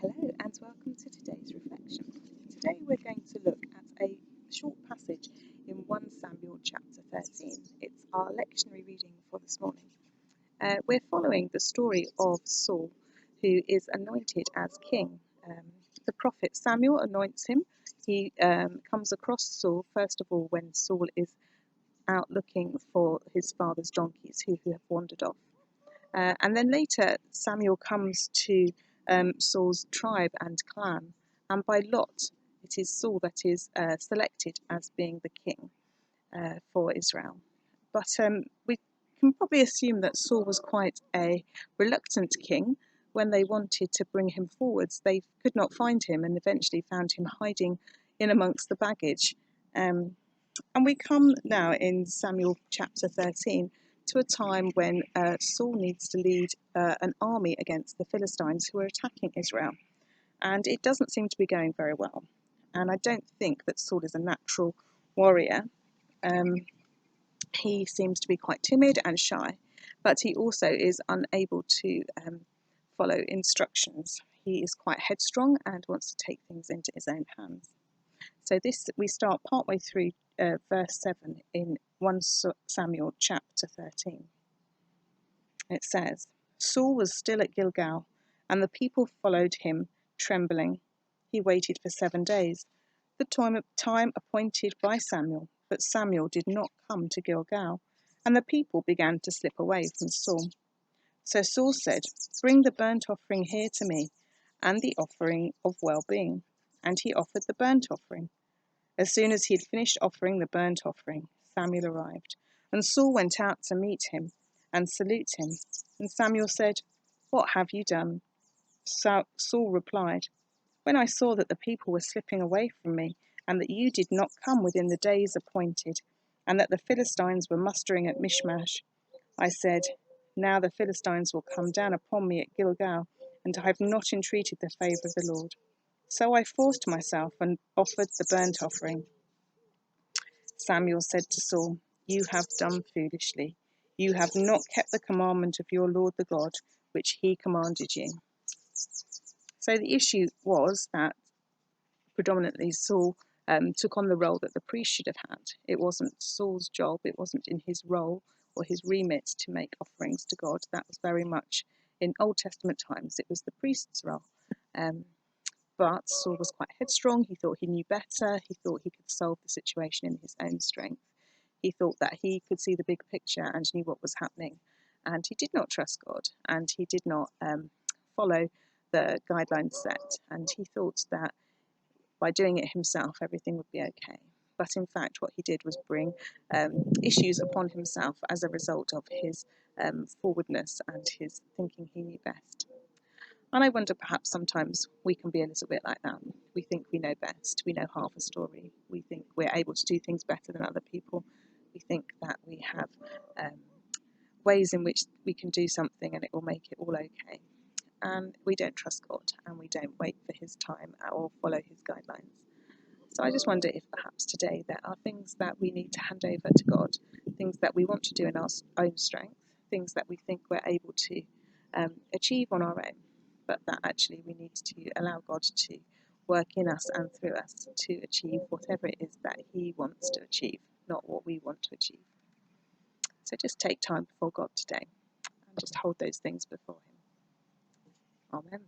Hello and welcome to today's reflection. Today we're going to look at a short passage in 1 Samuel chapter 13. It's our lectionary reading for this morning. We're following the story of Saul, who is anointed as king. The prophet Samuel anoints him. He comes across Saul, first of all, when Saul is out looking for his father's donkeys who have wandered off. And then later, Samuel comes to Saul's tribe and clan, and by lot, it is Saul that is selected as being the king for Israel. But we can probably assume that Saul was quite a reluctant king. When they wanted to bring him forwards, they could not find him and eventually found him hiding in amongst the baggage. And we come now in Samuel chapter 13 to a time when Saul needs to lead an army against the Philistines who are attacking Israel. And it doesn't seem to be going very well. And I don't think that Saul is a natural warrior. He seems to be quite timid and shy, but he also is unable to follow instructions. He is quite headstrong and wants to take things into his own hands. So we start partway through verse 7 in 1 Samuel chapter 13. It says, Saul was still at Gilgal, and the people followed him, trembling. He waited for 7 days, the time appointed by Samuel, but Samuel did not come to Gilgal, and the people began to slip away from Saul. So Saul said, Bring the burnt offering here to me, and the offering of well-being. And he offered the burnt offering. As soon as he had finished offering the burnt offering, Samuel arrived, and Saul went out to meet him and salute him. And Samuel said, What have you done? Saul replied, When I saw that the people were slipping away from me, and that you did not come within the days appointed, and that the Philistines were mustering at Michmash, I said, Now the Philistines will come down upon me at Gilgal, and I have not entreated the favour of the Lord. So I forced myself and offered the burnt offering. Samuel said to Saul, You have done foolishly. You have not kept the commandment of your Lord the God, which he commanded you. So the issue was that predominantly Saul took on the role that the priest should have had. It wasn't Saul's job, it wasn't in his role or his remit to make offerings to God. That was very much in Old Testament times, it was the priest's role. But Saul was quite headstrong. He thought he knew better. He thought he could solve the situation in his own strength. He thought that he could see the big picture and knew what was happening. And he did not trust God, and he did not follow the guidelines set. And he thought that by doing it himself, everything would be okay. But in fact, what he did was bring issues upon himself as a result of his forwardness and his thinking he knew best. And I wonder perhaps sometimes we can be a little bit like that. We think we know best. We know half a story. We think we're able to do things better than other people. We think that we have ways in which we can do something and it will make it all okay. And we don't trust God, and we don't wait for his time or follow his guidelines. So I just wonder if perhaps today there are things that we need to hand over to God, things that we want to do in our own strength, things that we think we're able to achieve on our own, but that actually we need to allow God to work in us and through us to achieve whatever it is that he wants to achieve, not what we want to achieve. So just take time before God today and just hold those things before him. Amen.